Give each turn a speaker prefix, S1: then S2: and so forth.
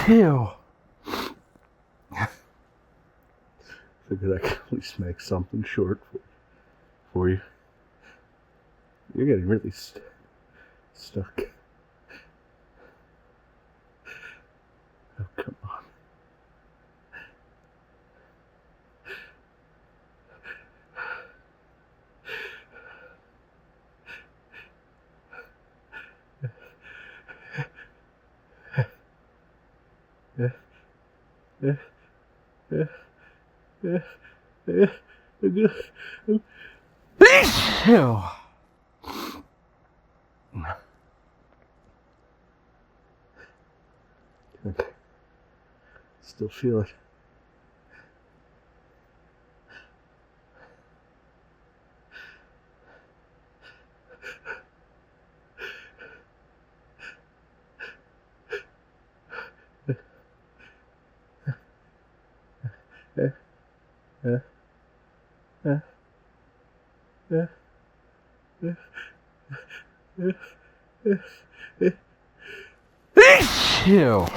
S1: Ew. Figured I could at least make something short for you. You're getting really stuck. Oh, come on. Ew. Still feel it. Ew.